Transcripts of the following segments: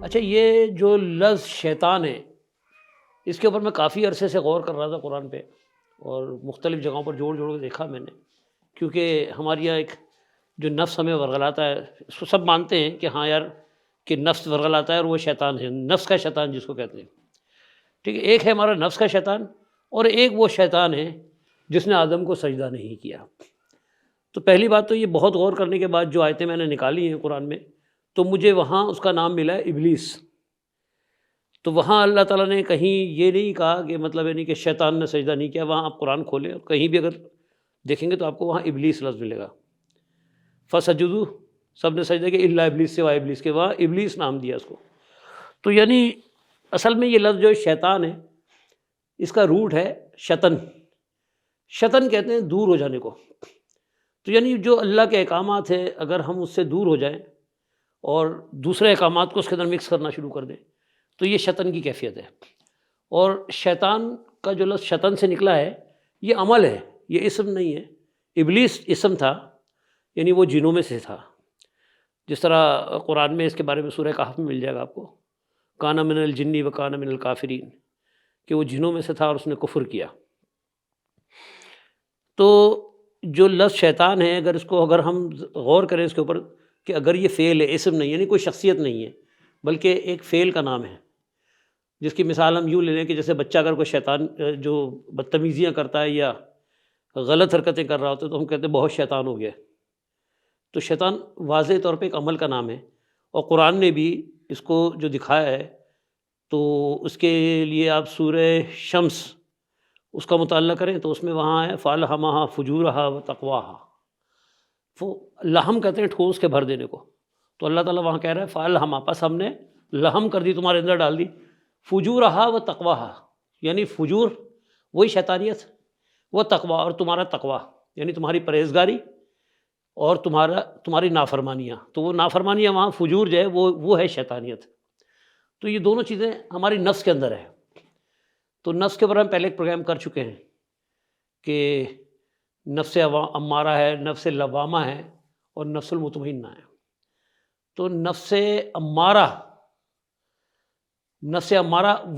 اچھا، یہ جو لفظ شیطان ہے، اس کے اوپر میں کافی عرصے سے غور کر رہا تھا قرآن پہ، اور مختلف جگہوں پر جوڑ جوڑ کے دیکھا میں نے، کیونکہ ہمارے یہاں ایک جو نفس ہمیں ورغلاتا ہے، اس کو سب مانتے ہیں کہ ہاں یار، کہ نفس ورغلاتا ہے اور وہ شیطان ہے، نفس کا شیطان جس کو کہتے ہیں. ٹھیک ہے، ایک ہے ہمارا نفس کا شیطان، اور ایک وہ شیطان ہے جس نے آدم کو سجدہ نہیں کیا. تو پہلی بات تو یہ بہت غور کرنے کے بعد جو آیتیں میں نے نکالی ہیں قرآن میں، تو مجھے وہاں اس کا نام ملا ہے ابلیس. تو وہاں اللہ تعالیٰ نے کہیں یہ نہیں کہا کہ مطلب یعنی کہ شیطان نے سجدہ نہیں کیا. وہاں آپ قرآن کھولیں اور کہیں بھی اگر دیکھیں گے تو آپ کو وہاں ابلیس لفظ ملے گا. فسجدوا، سب نے سجدہ کیا الا ابلیس، سوائے ابلیس کے، وہاں ابلیس نام دیا اس کو. تو یعنی اصل میں یہ لفظ جو شیطان ہے، اس کا روٹ ہے شطن. شطن کہتے ہیں دور ہو جانے کو. تو یعنی جو اللہ کے احکامات ہیں، اگر ہم اس سے دور ہو جائیں اور دوسرے احکامات کو اس کے اندر مکس کرنا شروع کر دیں، تو یہ شطن کی کیفیت ہے. اور شیطان کا جو لفظ شطن سے نکلا ہے، یہ عمل ہے، یہ اسم نہیں ہے. ابلیس اسم تھا، یعنی وہ جنوں میں سے تھا. جس طرح قرآن میں اس کے بارے میں سورہ کہف میں مل جائے گا آپ کو، کان من الجن و کان من الکافرین، کہ وہ جنوں میں سے تھا اور اس نے کفر کیا. تو جو لفظ شیطان ہے، اگر ہم غور کریں اس کے اوپر، کہ اگر یہ فعل ہے، اسم نہیں، یعنی کوئی شخصیت نہیں ہے بلکہ ایک فعل کا نام ہے. جس کی مثال ہم یوں لے لیں کہ جیسے بچہ اگر کوئی شیطان جو بدتمیزیاں کرتا ہے یا غلط حرکتیں کر رہا ہوتا ہے، تو ہم کہتے ہیں بہت شیطان ہو گیا. تو شیطان واضح طور پہ ایک عمل کا نام ہے، اور قرآن نے بھی اس کو جو دکھایا ہے، تو اس کے لیے آپ سورہ شمس اس کا مطالعہ کریں تو اس میں وہاں ہے فَأَلْهَمَهَا فُجُورَهَا وَتَقْوَاهَا. لہم کہتے ہیں ٹھوس کے بھر دینے کو. تو اللہ تعالیٰ وہاں کہہ رہا ہے فَأَلْهَمَا، پس ہم نے لہم کر دی، تمہارے اندر ڈال دی، فجورها وتقواها، یعنی فجور وہی شیطانیت، وہ تقوا اور تمہارا تقوا، یعنی تمہاری پرہیزگاری اور تمہاری نافرمانیاں. تو وہ نافرمانیاں وہاں فجور جو ہے وہ ہے شیطانیت. تو یہ دونوں چیزیں ہماری نفس کے اندر ہے. تو نفس کے بارے میں پہلے ایک پروگرام کر چکے ہیں کہ نفس امارہ ہے، نفس لوامہ ہے، اور نفس المطمئنہ ہے. تو نفس امارہ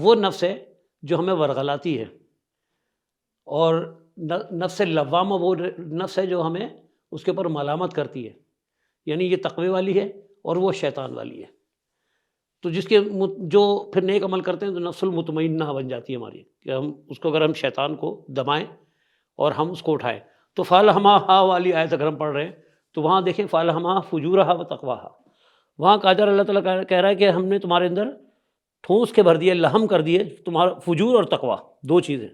وہ نفس ہے جو ہمیں ورغلاتی ہے، اور نفس لوامہ وہ نفس ہے جو ہمیں اس کے اوپر ملامت کرتی ہے. یعنی یہ تقوی والی ہے اور وہ شیطان والی ہے. تو جس کے جو پھر نیک عمل کرتے ہیں تو نفس المطمئنہ بن جاتی ہے ہماری، کہ ہم اس کو، اگر ہم شیطان کو دبائیں اور ہم اس کو اٹھائیں. تو فَأَلْهَمَهَا والی آیت اگر ہم پڑھ رہے ہیں تو وہاں دیکھیں فَأَلْهَمَهَا فُجُورَهَا وَتَقْوَاهَا. وہاں قادر اللہ تعالیٰ کہہ رہا ہے کہ ہم نے تمہارے اندر ٹھونس کے بھر دیے، لہم کر دیے تمہارا فجور اور تقویٰ، دو چیزیں.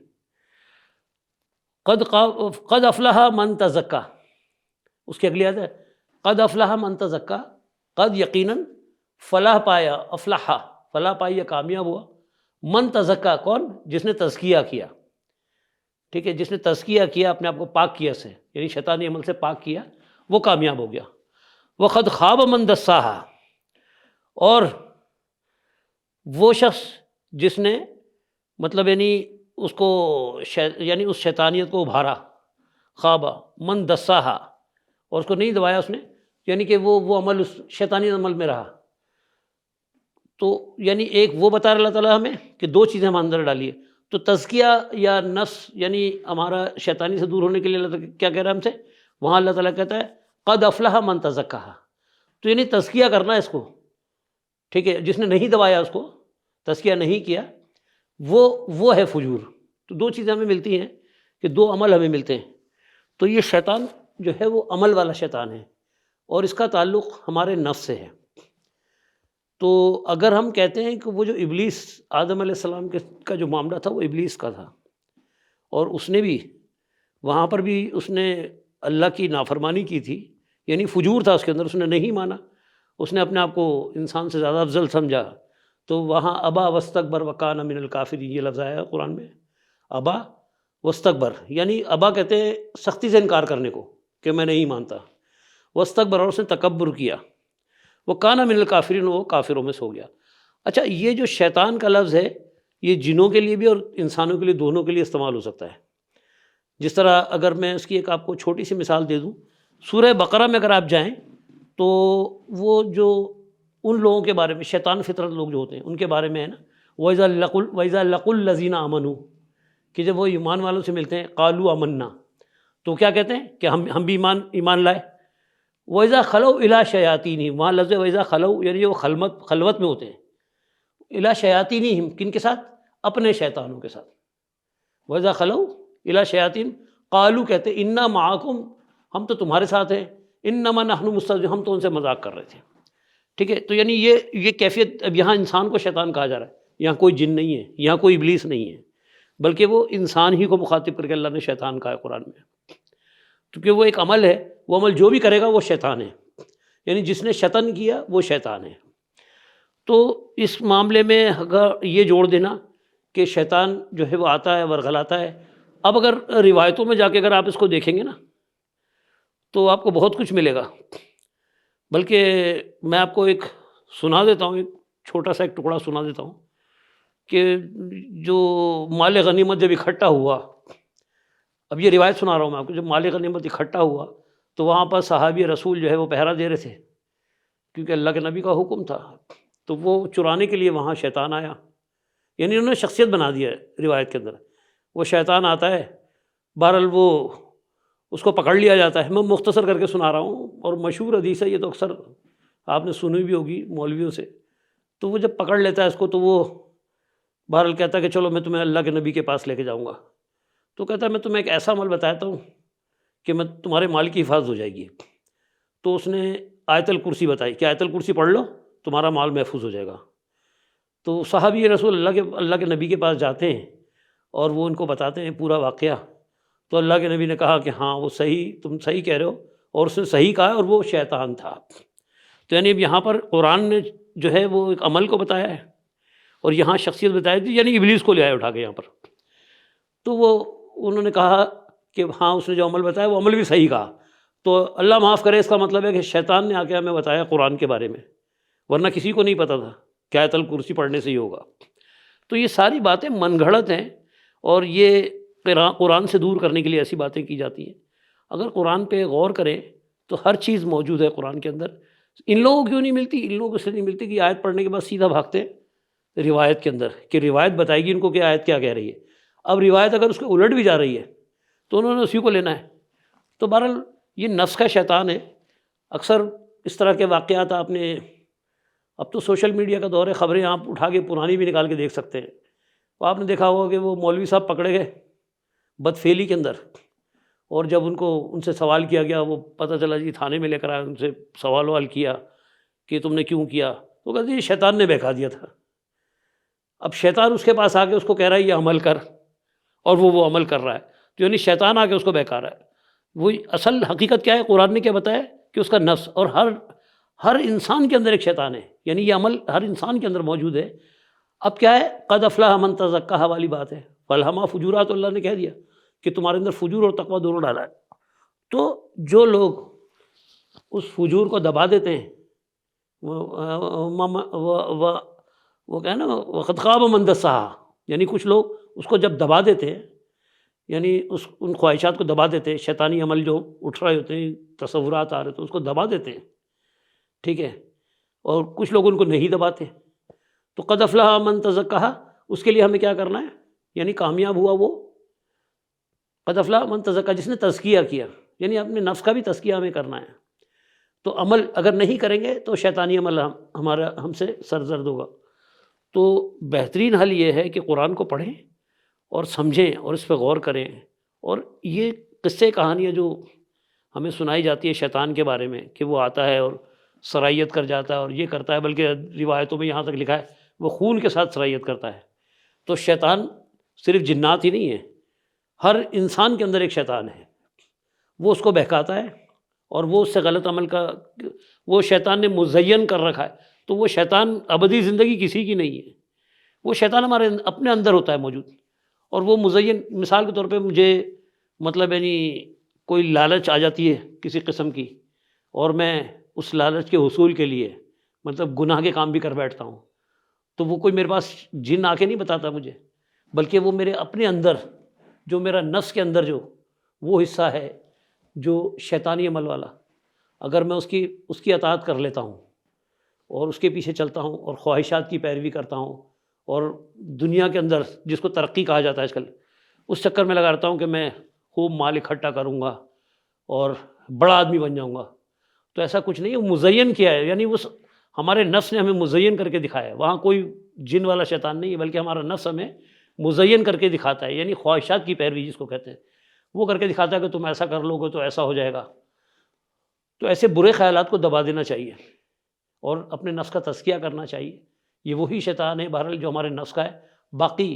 قد افلح من تزکا، اس کی اگلی آیت ہے قد افلح من تزکا. قد یقیناً، فلاح پایا، افلح فلاح پائی یا کامیاب ہوا، من تزکا کون؟ جس نے تزکیہ کیا. ٹھیک ہے، جس نے تزکیہ کیا، اپنے آپ کو پاک کیا سے، یعنی شیطانی عمل سے پاک کیا، وہ کامیاب ہو گیا. وقد خواب من دساہا، اور وہ شخص جس نے مطلب یعنی اس کو یعنی اس شیطانیت کو ابھارا، خواب من دساہا، اور اس کو نہیں دبایا اس نے، یعنی کہ وہ عمل اس شیطانی عمل میں رہا. تو یعنی ایک وہ بتا رہا اللہ تعالیٰ ہمیں کہ دو چیزیں ہم اندر ڈالیے. تو تزکیہ یا نفس یعنی ہمارا شیطانی سے دور ہونے کے لیے اللہ تعالیٰ کیا کہہ رہا ہے ہم سے؟ وہاں اللہ تعالیٰ کہتا ہے قد افلح من تزکا. تو یعنی تزکیہ کرنا ہے اس کو. ٹھیک ہے، جس نے نہیں دبایا اس کو، تزکیہ نہیں کیا، وہ ہے فجور. تو دو چیزیں ہمیں ملتی ہیں، کہ دو عمل ہمیں ملتے ہیں. تو یہ شیطان جو ہے وہ عمل والا شیطان ہے، اور اس کا تعلق ہمارے نفس سے ہے. تو اگر ہم کہتے ہیں کہ وہ جو ابلیس، آدم علیہ السلام کا جو معاملہ تھا وہ ابلیس کا تھا، اور اس نے بھی وہاں پر بھی اس نے اللہ کی نافرمانی کی تھی، یعنی فجور تھا اس کے اندر، اس نے نہیں مانا، اس نے اپنے آپ کو انسان سے زیادہ افضل سمجھا. تو وہاں ابا واستکبر وکان من الکافرین، یہ لفظ آیا ہے قرآن میں، ابا واستکبر، یعنی ابا کہتے ہیں سختی سے انکار کرنے کو، کہ میں نہیں مانتا. واستکبر، اور اس نے تکبر کیا. وہ کانا من الکافرین، وہ کافروں میں سو گیا. اچھا، یہ جو شیطان کا لفظ ہے، یہ جنوں کے لیے بھی اور انسانوں کے لیے، دونوں کے لیے استعمال ہو سکتا ہے. جس طرح اگر میں اس کی ایک آپ کو چھوٹی سی مثال دے دوں، سورہ بقرہ میں اگر آپ جائیں تو وہ جو ان لوگوں کے بارے میں، شیطان فطرت لوگ جو ہوتے ہیں ان کے بارے میں ہے نا، وَإِذَا لَقُوا الَّذِينَ آمَنُوا، کہ جب وہ ایمان والوں سے ملتے ہیں قالوا آمنا، تو کیا کہتے ہیں کہ ہم بھی ایمان لائے۔ وَإِذَا خَلَوْا إِلَىٰ شَيَاطِینِهِمْ، وہاں لفظ وَإِذَا خَلَوْا یعنی وہ خلوت میں ہوتے ہیں، إِلَىٰ شَيَاطِینِهِمْ کن کے ساتھ؟ اپنے شیطانوں کے ساتھ۔ وَإِذَا خَلَوْا إِلَىٰ شَيَاطِینِهِمْ قَالُوا کہتے ہیں إِنَّا مَعَكُمْ، ہم تو تمہارے ساتھ ہیں، إِنَّمَا نَحْنُ مُسْتَهْزِئُونَ، ہم تو ان سے مذاق کر رہے تھے۔ ٹھیک ہے، تو یعنی یہ کیفیت، اب یہاں انسان کو شیطان کہا جا رہا ہے، یہاں کوئی جن نہیں ہے، یہاں کوئی ابلیس نہیں ہے، بلکہ وہ انسان ہی کو مخاطب کر کے اللہ نے شیطان کہا ہے قرآن میں، کیونکہ وہ ایک عمل ہے، وہ عمل جو بھی کرے گا وہ شیطان ہے، یعنی جس نے شیطان کیا وہ شیطان ہے۔ تو اس معاملے میں اگر یہ جوڑ دینا کہ شیطان جو ہے وہ آتا ہے ورغلاتا ہے، اب اگر روایتوں میں جا کے اگر آپ اس کو دیکھیں گے نا تو آپ کو بہت کچھ ملے گا، بلکہ میں آپ کو ایک سنا دیتا ہوں، ایک چھوٹا سا ایک ٹکڑا سنا دیتا ہوں کہ جو مال غنیمت جب اکٹھا ہوا، اب یہ روایت سنا رہا ہوں میں آپ کو، جب مال غنیمت اکٹھا ہوا تو وہاں پر صحابی رسول جو ہے وہ پہرا دے رہے تھے، کیونکہ اللہ کے نبی کا حکم تھا، تو وہ چرانے کے لیے وہاں شیطان آیا، یعنی انہوں نے شخصیت بنا دیا ہے روایت کے اندر، وہ شیطان آتا ہے، بہرحال وہ اس کو پکڑ لیا جاتا ہے۔ میں مختصر کر کے سنا رہا ہوں، اور مشہور حدیث ہے یہ، تو اکثر آپ نے سنی بھی ہوگی مولویوں سے۔ تو وہ جب پکڑ لیتا ہے اس کو تو وہ بہرحال کہتا ہے کہ چلو میں تمہیں اللہ کے نبی کے پاس لے کے جاؤں گا، تو کہتا ہے میں تمہیں ایک ایسا عمل بتاتا ہوں کہ میں تمہارے مال کی حفاظت ہو جائے گی۔ تو اس نے آیت الکرسی بتائی کہ آیت الکرسی پڑھ لو تمہارا مال محفوظ ہو جائے گا۔ تو صحابی رسول اللہ کے نبی کے پاس جاتے ہیں اور وہ ان کو بتاتے ہیں پورا واقعہ، تو اللہ کے نبی نے کہا کہ ہاں وہ صحیح، تم صحیح کہہ رہے ہو، اور اس نے صحیح کہا، اور وہ شیطان تھا۔ تو یعنی اب یہاں پر قرآن نے جو ہے وہ ایک عمل کو بتایا ہے، اور یہاں شخصیت بتائی تھی، یعنی ابلیس کو لے آئے اٹھا کے یہاں پر۔ تو وہ انہوں نے کہا کہ ہاں اس نے جو عمل بتایا وہ عمل بھی صحیح کہا، تو اللہ معاف کرے، اس کا مطلب ہے کہ شیطان نے آ کے ہمیں بتایا قرآن کے بارے میں، ورنہ کسی کو نہیں پتہ تھا کہ آیت الکرسی پڑھنے سے ہی ہوگا۔ تو یہ ساری باتیں من گھڑت ہیں، اور یہ قرآن سے دور کرنے کے لیے ایسی باتیں کی جاتی ہیں۔ اگر قرآن پہ غور کریں تو ہر چیز موجود ہے قرآن کے اندر۔ ان لوگوں کو کیوں نہیں ملتی؟ ان لوگوں کو اس لیے نہیں ملتی کہ آیت پڑھنے کے بعد سیدھا بھاگتے ہیں روایت کے اندر، کہ روایت بتائے گی ان کو کہ آیت کیا کہہ رہی ہے۔ اب روایت اگر اس کے الٹ بھی جا رہی ہے تو انہوں نے اسی کو لینا ہے۔ تو بہرحال یہ نفس کا شیطان ہے۔ اکثر اس طرح کے واقعات آپ نے، اب تو سوشل میڈیا کا دور ہے، خبریں آپ اٹھا کے پرانی بھی نکال کے دیکھ سکتے ہیں۔ تو آپ نے دیکھا ہوگا کہ وہ مولوی صاحب پکڑے گئے بدفعلی کے اندر، اور جب ان سے سوال کیا گیا، وہ پتہ چلا جی تھانے میں لے کر آئے، ان سے سوال کیا کہ تم نے کیوں کیا، تو کہتے یہ شیطان نے بہکا دیا تھا۔ اب شیطان اس کے پاس آ کے اس کو کہہ رہا ہے یہ عمل کر، اور وہ عمل کر رہا ہے، تو یعنی شیطان آ کے اس کو بہکا رہا ہے۔ وہی اصل حقیقت کیا ہے؟ قرآن نے کیا بتایا کہ اس کا نفس، اور ہر انسان کے اندر ایک شیطان ہے، یعنی یہ عمل ہر انسان کے اندر موجود ہے۔ اب کیا ہے؟ قد افلح من تزکیٰ والی بات ہے، فالہمہ فجورات، اللہ نے کہہ دیا کہ تمہارے اندر فجور اور تقویٰ دونوں ڈالا ہے۔ تو جو لوگ اس فجور کو دبا دیتے ہیں، وہ کہنا وقد خاب من دساہا، یعنی کچھ لوگ اس کو جب دبا دیتے ہیں، یعنی ان خواہشات کو دبا دیتے ہیں، شیطانی عمل جو اٹھ رہے ہوتے ہیں، تصورات آ رہے تو اس کو دبا دیتے ہیں، ٹھیک ہے، اور کچھ لوگ ان کو نہیں دباتے۔ تو قد افلح من تزکیٰ، اس کے لیے ہمیں کیا کرنا ہے؟ یعنی کامیاب ہوا وہ قد افلح من تزکیٰ، جس نے تزکیہ کیا، یعنی اپنے نفس کا بھی تزکیہ ہمیں کرنا ہے۔ تو عمل اگر نہیں کریں گے تو شیطانی عمل ہم سے سرزد ہوگا۔ تو بہترین حل یہ ہے کہ قرآن کو پڑھیں اور سمجھیں اور اس پہ غور کریں، اور یہ قصے کہانیاں جو ہمیں سنائی جاتی ہے شیطان کے بارے میں کہ وہ آتا ہے اور سرائیت کر جاتا ہے اور یہ کرتا ہے، بلکہ روایتوں میں یہاں تک لکھا ہے وہ خون کے ساتھ سرائیت کرتا ہے۔ تو شیطان صرف جنات ہی نہیں ہے، ہر انسان کے اندر ایک شیطان ہے، وہ اس کو بہکاتا ہے، اور وہ اس سے غلط عمل کا، وہ شیطان نے مزین کر رکھا ہے۔ تو وہ شیطان ابدی زندگی کسی کی نہیں ہے، وہ شیطان ہمارے اپنے اندر ہوتا ہے موجود، اور وہ مزین، مثال کے طور پہ مجھے مطلب یعنی کوئی لالچ آ جاتی ہے کسی قسم کی، اور میں اس لالچ کے حصول کے لیے مطلب گناہ کے کام بھی کر بیٹھتا ہوں، تو وہ کوئی میرے پاس جن آ کے نہیں بتاتا مجھے، بلکہ وہ میرے اپنے اندر جو میرا نفس کے اندر جو وہ حصہ ہے جو شیطانی عمل والا، اگر میں اس کی اطاعت کر لیتا ہوں اور اس کے پیچھے چلتا ہوں اور خواہشات کی پیروی کرتا ہوں، اور دنیا کے اندر جس کو ترقی کہا جاتا ہے آج کل، اس چکر میں لگا رہتا ہوں کہ میں خوب مال اکٹھا کروں گا اور بڑا آدمی بن جاؤں گا۔ تو ایسا کچھ نہیں ہے، وہ مزین کیا ہے، یعنی اس ہمارے نفس نے ہمیں مزین کر کے دکھایا ہے، وہاں کوئی جن والا شیطان نہیں ہے، بلکہ ہمارا نفس ہمیں مزین کر کے دکھاتا ہے، یعنی خواہشات کی پیروی جس کو کہتے ہیں، وہ کر کے دکھاتا ہے کہ تم ایسا کر لو گے تو ایسا ہو جائے گا۔ تو ایسے برے خیالات کو دبا دینا چاہیے اور اپنے نفس کا تزکیہ کرنا چاہیے۔ یہ وہی شیطان ہے بہرحال جو ہمارے نفس کا ہے، باقی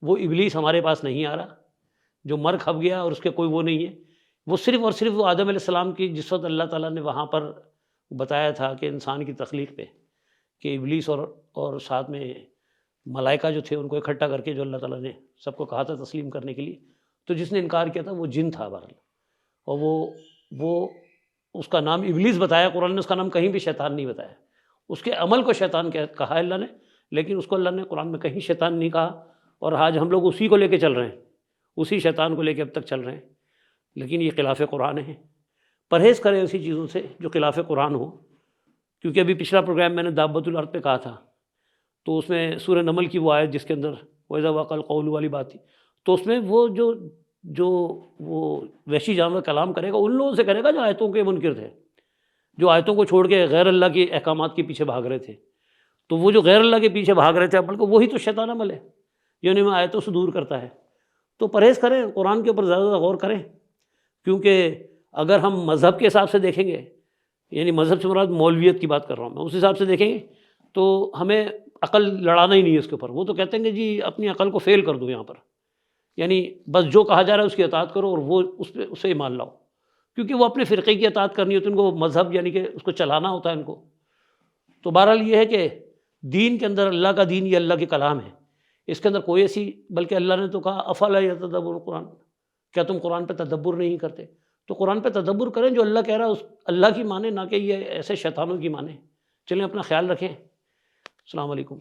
وہ ابلیس ہمارے پاس نہیں آ رہا جو مر کھپ گیا اور اس کے کوئی وہ نہیں ہے۔ وہ صرف اور صرف وہ آدم علیہ السلام کی جس وقت اللہ تعالیٰ نے وہاں پر بتایا تھا کہ انسان کی تخلیق پہ کہ ابلیس اور ساتھ میں ملائکہ جو تھے ان کو اکٹھا کر کے جو اللہ تعالیٰ نے سب کو کہا تھا تسلیم کرنے کے لیے، تو جس نے انکار کیا تھا وہ جن تھا بہرحال، اور وہ اس کا نام ابلیس بتایا قرآن نے، اس کا نام کہیں بھی شیطان نہیں بتایا۔ اس کے عمل کو شیطان کہا ہے اللہ نے، لیکن اس کو اللہ نے قرآن میں کہیں شیطان نہیں کہا، اور آج ہم لوگ اسی کو لے کے چل رہے ہیں، اسی شیطان کو لے کے اب تک چل رہے ہیں، لیکن یہ خلاف قرآن ہے۔ پرہیز کریں ایسی چیزوں سے جو خلاف قرآن ہو، کیونکہ ابھی پچھلا پروگرام میں نے دابۃ الارض پہ کہا تھا، تو اس میں سورہ نمل کی وہ آیت جس کے اندر وَإِذَا وَقَعَ الْقَوْلُ والی بات تھی، تو اس میں وہ جو وہ وحشی جانور کلام کرے گا ان لوگوں سے کرے گا جو آیتوں کے منکر تھے، جو آیتوں کو چھوڑ کے غیر اللہ کے احکامات کے پیچھے بھاگ رہے تھے۔ تو وہ جو غیر اللہ کے پیچھے بھاگ رہے تھے عمل کو، وہی تو شیطان عمل ہے، یعنی میں آیتوں سے دور کرتا ہے۔ تو پرہیز کریں، قرآن کے اوپر زیادہ غور کریں، کیونکہ اگر ہم مذہب کے حساب سے دیکھیں گے، یعنی مذہب سے مراد مولویت کی بات کر رہا ہوں میں، اس حساب سے دیکھیں گے تو ہمیں عقل لڑانا ہی نہیں ہے اس کے اوپر۔ وہ تو کہتے ہیں کہ جی اپنی عقل کو فیل کر دو یہاں پر، یعنی بس جو کہا جا رہا ہے اس کی اطاعت کرو اور وہ اسے مان لاؤ، کیونکہ وہ اپنے فرقے کی اطاعت کرنی ہوتی ہے ان کو، مذہب یعنی کہ اس کو چلانا ہوتا ہے ان کو۔ تو بہرحال یہ ہے کہ دین کے اندر اللہ کا دین یہ اللہ کے کلام ہے، اس کے اندر کوئی ایسی، بلکہ اللہ نے تو کہا افلا یتدبرون القرآن، کیا تم قرآن پہ تدبر نہیں کرتے؟ تو قرآن پہ تدبر کریں، جو اللہ کہہ رہا ہے اس اللہ کی مانیں، نہ کہ یہ ایسے شیطانوں کی مانیں۔ چلیں اپنا خیال رکھیں، السلام علیکم۔